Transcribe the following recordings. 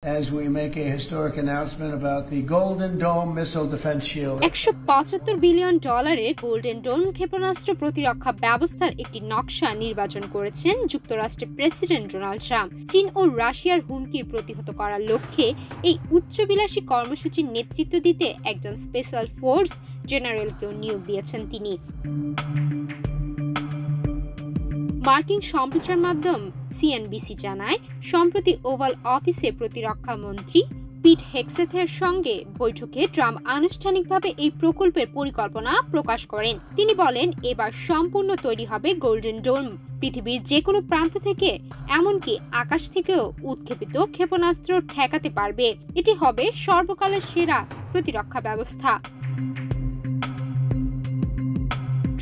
as we make a historic announcement about the Golden Dome Missile Defense Shield. $175 billion golden dome ক্ষেপণাস্ত্র প্রতিরক্ষা ব্যবস্থার একটি নকশা নির্বাচন করেছেন যুক্তরাষ্ট্রের প্রেসিডেন্ট ডোনাল্ড ট্রাম্প। চীন ও রাশিয়ার হুমকির প্রতিহত করার লক্ষ্যে এই উচ্চবিলাসী কর্মসূচির নেতৃত্ব দিতে একজন স্পেশাল ফোর্স জেনারেলকেও নিয়োগ দিয়েছেন তিনি। মার্কিন সম্প্রচার মাধ্যম সিএনবিসি জানায়, সম্প্রতি ওভাল অফিসে প্রতিরক্ষা মন্ত্রী পিট হেগসেথের সঙ্গে বৈঠকে ট্রাম্প আনুষ্ঠানিকভাবে এই প্রকল্পের পরিকল্পনা প্রকাশ করেন। তিনি বলেন, এবার সম্পূর্ণ তৈরি হবে গোল্ডেন ডোম, পৃথিবীর যে কোনো প্রান্ত থেকে এমনকি আকাশ থেকেও উৎক্ষেপিত ক্ষেপণাস্ত্র ঠেকাতে পারবে। এটি হবে সর্বকালের সেরা প্রতিরক্ষা ব্যবস্থা।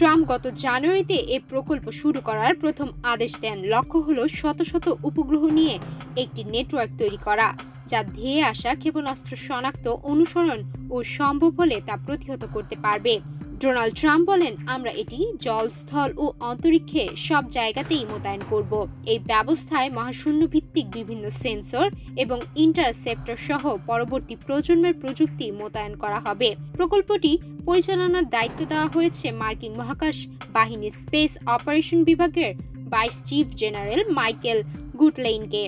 ট্রাম্প গত জানুয়ারিতে এই প্রকল্প শুরু করার প্রথম আদেশ দেন। লক্ষ্য হলো শত শত উপগ্রহ নিয়ে একটি নেটওয়ার্ক তৈরি করা, যা ধেয়ে আসা ক্ষেপণাস্ত্র শনাক্ত, অনুসরণ ও সম্ভব হলে তা প্রতিহত করতে পারবে। ডোনাল্ড ট্রাম্প বলেন, আমরা এটি জল, স্থল ও অন্তরিক্ষে সব জায়গাতেই মোতায়েন করব। এই ব্যবস্থায় মহাশূন্য ভিত্তিক বিভিন্ন সেন্সর এবং ইন্টারসেপ্টর সহ পরবর্তী প্রজন্মের প্রযুক্তি মোতায়েন করা হবে। প্রকল্পটি পরিচালনার দায়িত্ব দেওয়া হয়েছে মার্কিন মহাকাশ বাহিনীর স্পেস অপারেশন বিভাগের ভাইস চিফ জেনারেল মাইকেল গুটলেইনকে।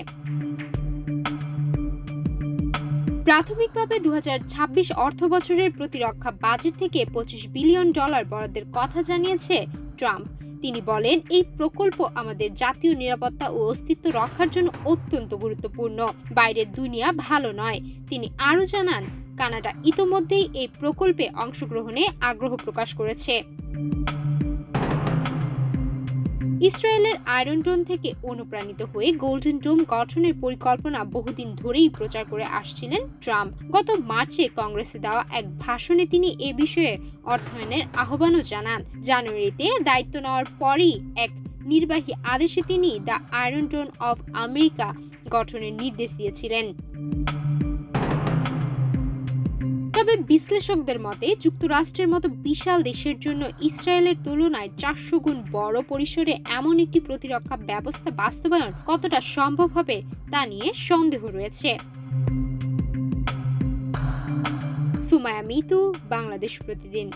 প্রাথমিকভাবে 2026 অর্থবছরের প্রতিরক্ষা বাজেট থেকে $25 বিলিয়ন বরাদ্দের কথা জানিয়েছে ট্রাম্প। তিনি বলেন, এই প্রকল্প আমাদের জাতীয় নিরাপত্তা ও অস্তিত্ব রক্ষার জন্য অত্যন্ত গুরুত্বপূর্ণ। বাইরের দুনিয়া ভালো নয়। তিনি আরও জানান, কানাডা ইতোমধ্যেই এই প্রকল্পে অংশগ্রহণে আগ্রহ প্রকাশ করেছে। ইসরায়েলের আয়রন ডোম থেকে অনুপ্রাণিত হয়ে গোল্ডেন ডোম গঠনের পরিকল্পনা বহুদিন ধরেই প্রচার করে আসছিলেন ট্রাম্প। গত মার্চে কংগ্রেসে দেওয়া এক ভাষণে তিনি এ বিষয়ে অর্থায়নের আহ্বানও জানান। জানুয়ারিতে দায়িত্ব নেওয়ার পরই এক নির্বাহী আদেশে তিনি the iron dome of America গঠনের নির্দেশ দিয়েছিলেন। তবে বিশ্লেষকদের মতে, যুক্তরাষ্ট্রের মতো বিশাল দেশের জন্য ইসরায়েলের তুলনায় 400 গুণ বড় পরিসরে এমন একটি প্রতিরক্ষা ব্যবস্থা বাস্তবায়ন কতটা সম্ভব হবে তা নিয়ে সন্দেহ রয়েছে। সুমায়া মিতু, বাংলাদেশ প্রতিদিন।